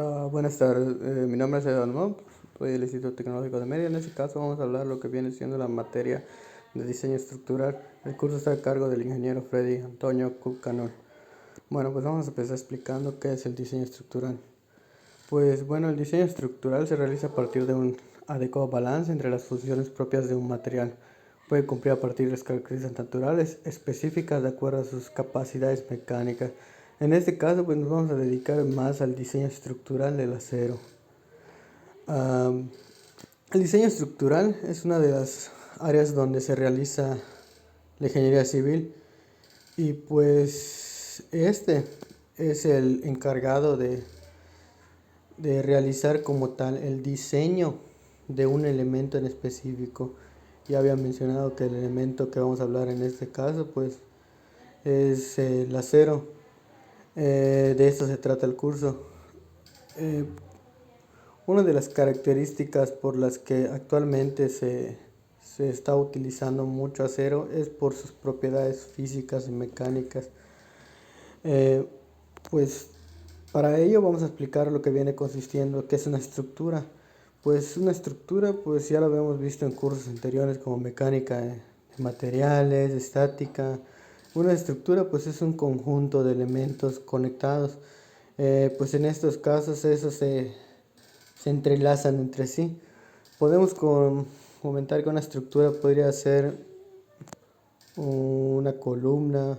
Buenas tardes, mi nombre es Eduardo, soy del Instituto Tecnológico de Mérida. En este caso vamos a hablar lo que viene siendo la materia de diseño estructural. El curso está a cargo del ingeniero Freddy Antonio Cucanón. Bueno, pues vamos a empezar explicando qué es el diseño estructural. Pues bueno, el diseño estructural se realiza a partir de un adecuado balance entre las funciones propias de un material. Puede cumplir a partir de las características naturales específicas de acuerdo a sus capacidades mecánicas. En este caso, pues nos vamos a dedicar más al diseño estructural del acero. Am, el diseño estructural es una de las áreas donde se realiza la ingeniería civil y pues este es el encargado de realizar como tal el diseño de un elemento en específico. Ya había mencionado que el elemento que vamos a hablar en este caso pues es el acero. De esto se trata el curso. Eh, una de las características por las que actualmente se está utilizando mucho acero es por sus propiedades físicas y mecánicas. Eh, pues para ello vamos a explicar lo que viene consistiendo, qué es una estructura. Pues una estructura, pues ya lo habíamos visto en cursos anteriores como mecánica de materiales, estática. Una estructura pues es un conjunto de elementos conectados. Pues en estos casos esos se entrelazan entre sí. Podemos comentar que una estructura podría ser una columna,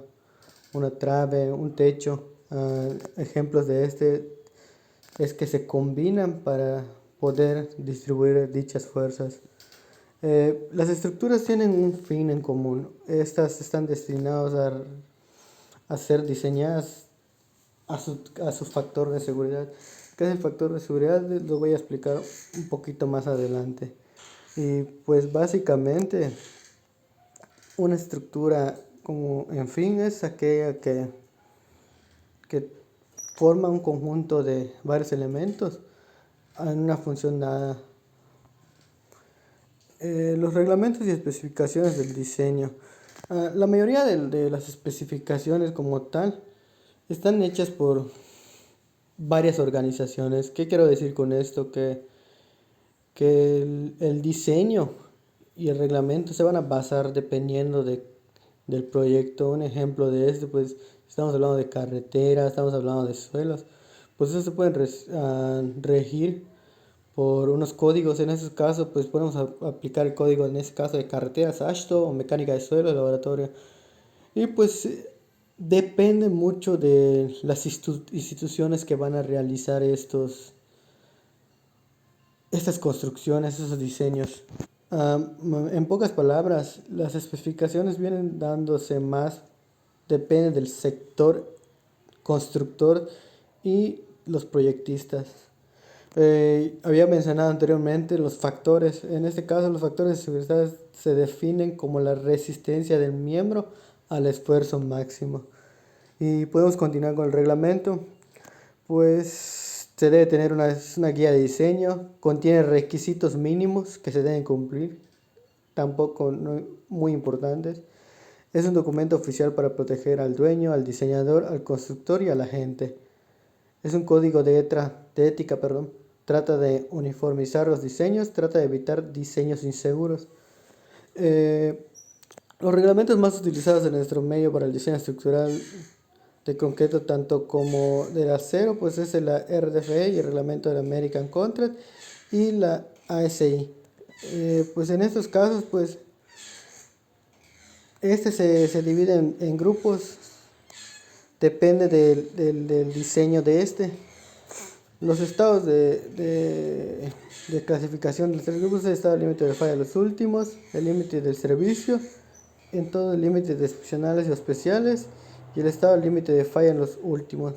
una trave, un techo. Ejemplos de este es que se combinan para poder distribuir dichas fuerzas. Las estructuras tienen un fin en común. Estas están destinadas a ser diseñadas a su factor de seguridad. ¿Qué es el factor de seguridad? Lo voy a explicar un poquito más adelante. Y pues básicamente una estructura como en fin es aquella que forma un conjunto de varios elementos en una función dada. Los reglamentos y especificaciones del diseño. La mayoría de las especificaciones como tal están hechas por varias organizaciones. ¿Qué quiero decir con esto? Que el diseño y el reglamento se van a basar dependiendo del proyecto. Un ejemplo de esto, pues estamos hablando de carreteras, estamos hablando de suelos. Pues eso se pueden regir por unos códigos. En ese caso, pues podemos aplicar el código en este caso de carreteras ASHTO o mecánica de suelo de laboratorio. Y pues depende mucho de las instituciones que van a realizar estas construcciones, esos diseños. En pocas palabras, las especificaciones vienen dándose más, depende del sector constructor y los proyectistas. Había mencionado anteriormente los factores. En este caso, los factores de seguridad se definen como la resistencia del miembro al esfuerzo máximo. Y podemos continuar con el reglamento. Pues se debe tener es una guía de diseño, contiene requisitos mínimos que se deben cumplir, tampoco no, muy importantes. Es un documento oficial para proteger al dueño, al diseñador, al constructor y a la gente. Es un código de ética, perdón. Trata de uniformizar los diseños, trata de evitar diseños inseguros. Eh, los reglamentos más utilizados en nuestro medio para el diseño estructural de concreto tanto como del acero, pues es la RDFE y el reglamento del American Contract y la ASI. Pues en estos casos, pues se divide en grupos, depende del diseño de este. Los estados de clasificación de los tres grupos: el estado límite de falla de los últimos, el límite del servicio, en todo el límite de excepcionales y especiales, y el estado límite de falla en los últimos.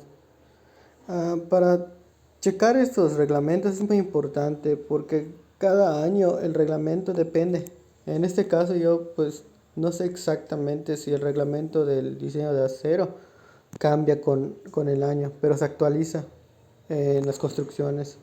Para checar estos reglamentos es muy importante porque cada año el reglamento depende. En este caso yo pues no sé exactamente si el reglamento del diseño de acero cambia con el año, pero se actualiza en las construcciones.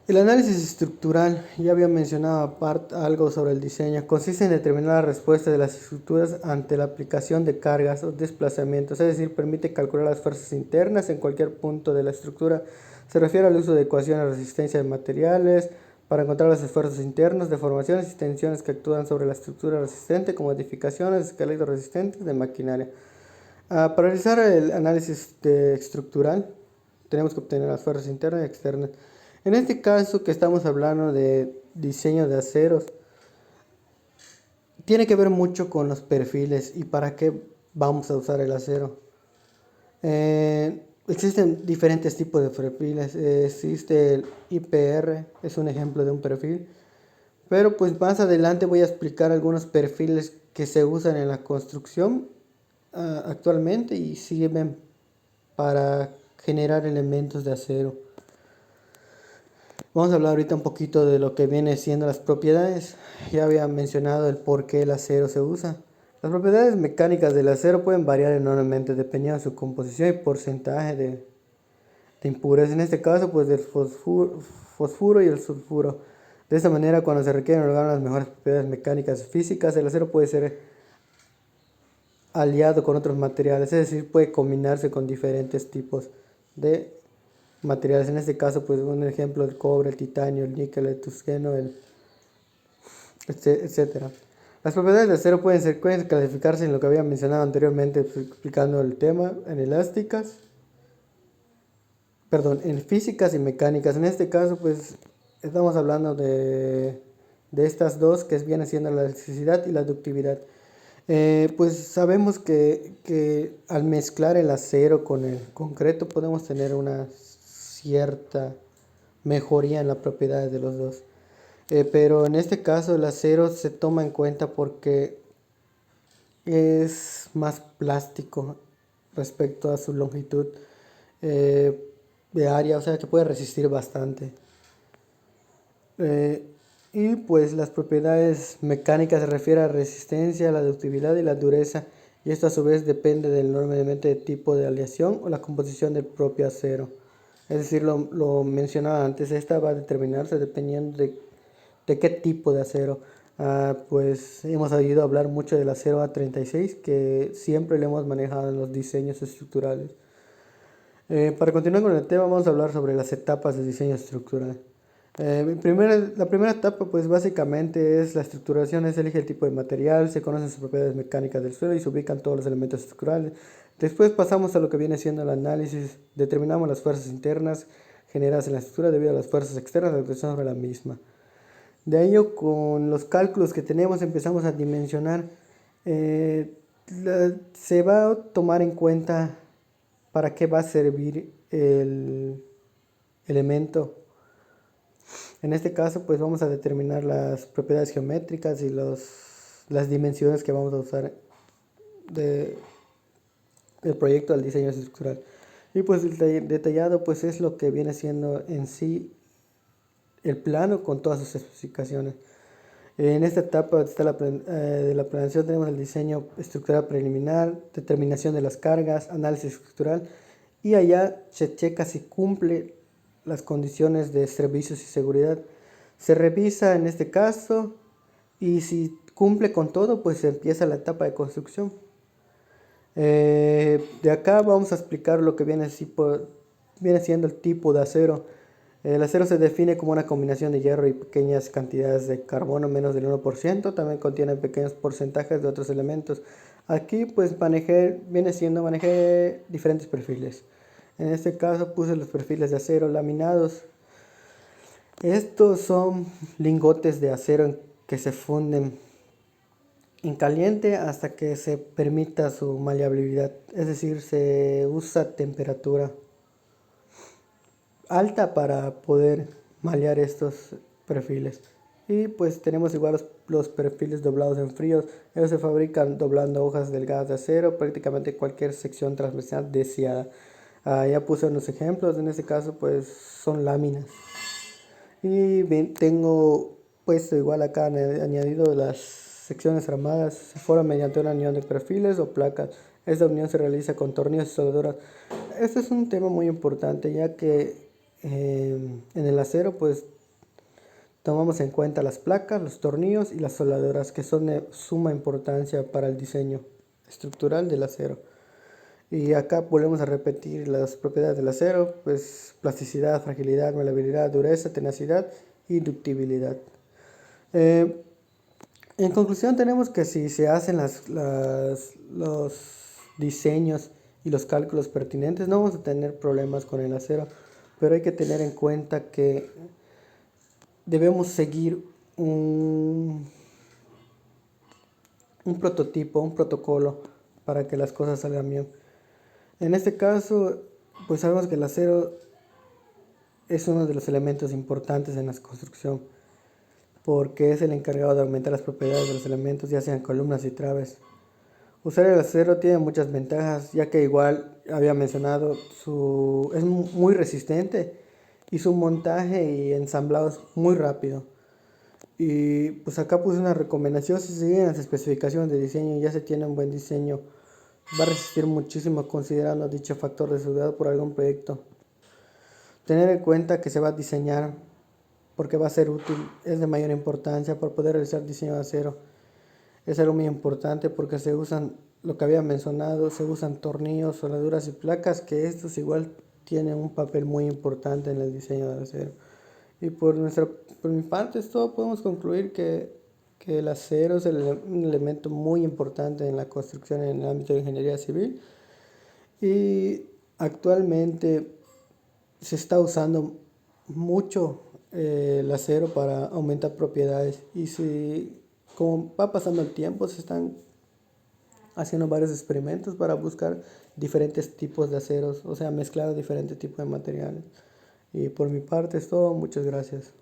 El análisis estructural, ya había mencionado aparte algo sobre el diseño, consiste en determinar la respuesta de las estructuras ante la aplicación de cargas o desplazamientos, es decir, permite calcular las fuerzas internas en cualquier punto de la estructura. Se refiere al uso de ecuaciones de resistencia de materiales para encontrar los esfuerzos internos, deformaciones y tensiones que actúan sobre la estructura resistente, como modificaciones, esqueletos resistentes de maquinaria. Para realizar el análisis estructural, tenemos que obtener las fuerzas internas y externas. En este caso que estamos hablando de diseño de aceros, tiene que ver mucho con los perfiles y para qué vamos a usar el acero. Existen diferentes tipos de perfiles. Existe el IPR, es un ejemplo de un perfil. Pero pues más adelante voy a explicar algunos perfiles que se usan en la construcción actualmente y sirven para generar elementos de acero. Vamos a hablar ahorita un poquito de lo que viene siendo las propiedades. Ya había mencionado el por qué el acero se usa. Las propiedades mecánicas del acero pueden variar enormemente dependiendo de su composición y porcentaje de impurezas. En este caso, pues del fosfuro y el sulfuro. De esta manera, cuando se requieren lograr las mejores propiedades mecánicas y físicas, el acero puede ser aliado con otros materiales, es decir, puede combinarse con diferentes tipos de materiales. En este caso, pues un ejemplo, el cobre, el titanio, el níquel, el tungsteno, etcétera. Las propiedades del acero pueden clasificarse en lo que había mencionado anteriormente, explicando el tema, en físicas y mecánicas. En este caso, pues estamos hablando de estas dos, que viene siendo la elasticidad y la ductividad. Pues sabemos que al mezclar el acero con el concreto podemos tener una cierta mejoría en las propiedades de los dos. Pero en este caso el acero se toma en cuenta porque es más plástico respecto a su longitud de área, o sea que puede resistir bastante. Y pues las propiedades mecánicas se refieren a resistencia, la ductibilidad y la dureza, y esto a su vez depende enormemente del tipo de aleación o la composición del propio acero. Es decir, lo mencionaba antes, esta va a determinarse dependiendo de qué tipo de acero. Pues hemos oído hablar mucho del acero A36, que siempre lo hemos manejado en los diseños estructurales. Para continuar con el tema, vamos a hablar sobre las etapas de diseño estructural. La primera etapa, pues básicamente es la estructuración, se elige el tipo de material, se conocen sus propiedades mecánicas del suelo y se ubican todos los elementos estructurales. Después pasamos a lo que viene siendo el análisis, determinamos las fuerzas internas generadas en la estructura debido a las fuerzas externas de acción sobre la misma. De ello, con los cálculos que tenemos, empezamos a dimensionar. Se va a tomar en cuenta para qué va a servir el elemento. En este caso, pues vamos a determinar las propiedades geométricas y las dimensiones que vamos a usar del proyecto al diseño estructural. Y pues el detallado pues es lo que viene siendo en sí el plano con todas sus especificaciones. En esta etapa de la planeación tenemos el diseño estructural preliminar, determinación de las cargas, análisis estructural, y allá se checa si cumple las condiciones de servicios y seguridad. Se revisa en este caso y si cumple con todo, pues se empieza la etapa de construcción. De acá vamos a explicar lo que viene siendo el tipo de acero. El acero se define como una combinación de hierro y pequeñas cantidades de carbono, menos del 1%. También contiene pequeños porcentajes de otros elementos. Aquí pues manejé diferentes perfiles. En este caso puse los perfiles de acero laminados. Estos son lingotes de acero que se funden en caliente hasta que se permita su maleabilidad. Es decir, se usa temperatura alta para poder malear estos perfiles. Y pues tenemos igual los perfiles doblados en fríos. Ellos se fabrican doblando hojas delgadas de acero, prácticamente cualquier sección transversal deseada. Ya puse unos ejemplos, en este caso pues son láminas. Y bien, tengo puesto igual acá añadido las secciones armadas. Se forman mediante una unión de perfiles o placas. Esta unión se realiza con tornillos y soldaduras. Este es un tema muy importante, ya que En el acero pues tomamos en cuenta las placas, los tornillos y las soldaduras, que son de suma importancia para el diseño estructural del acero. Y acá volvemos a repetir las propiedades del acero, pues plasticidad, fragilidad, maleabilidad, dureza, tenacidad y ductibilidad. Eh, en conclusión tenemos que si se hacen los diseños y los cálculos pertinentes, no vamos a tener problemas con el acero, pero hay que tener en cuenta que debemos seguir un prototipo, un protocolo para que las cosas salgan bien. En este caso, pues sabemos que el acero es uno de los elementos importantes en la construcción, porque es el encargado de aumentar las propiedades de los elementos, ya sean columnas y traves. Usar el acero tiene muchas ventajas, ya que igual había mencionado, es muy resistente y su montaje y ensamblado es muy rápido. Y pues acá puse una recomendación: si se siguen las especificaciones de diseño y ya se tiene un buen diseño, va a resistir muchísimo considerando dicho factor de seguridad por algún proyecto. Tener en cuenta que se va a diseñar porque va a ser útil, es de mayor importancia para poder realizar diseño de acero. Es algo muy importante porque se usan, lo que había mencionado, se usan tornillos, soldaduras y placas, que estos igual tienen un papel muy importante en el diseño del acero. Y por mi parte es todo. Podemos concluir que el acero es un elemento muy importante en la construcción en el ámbito de ingeniería civil, y actualmente se está usando mucho el acero para aumentar propiedades, y si como va pasando el tiempo se están haciendo varios experimentos para buscar diferentes tipos de aceros, o sea, mezclar diferentes tipos de materiales. Y por mi parte es todo. Muchas gracias.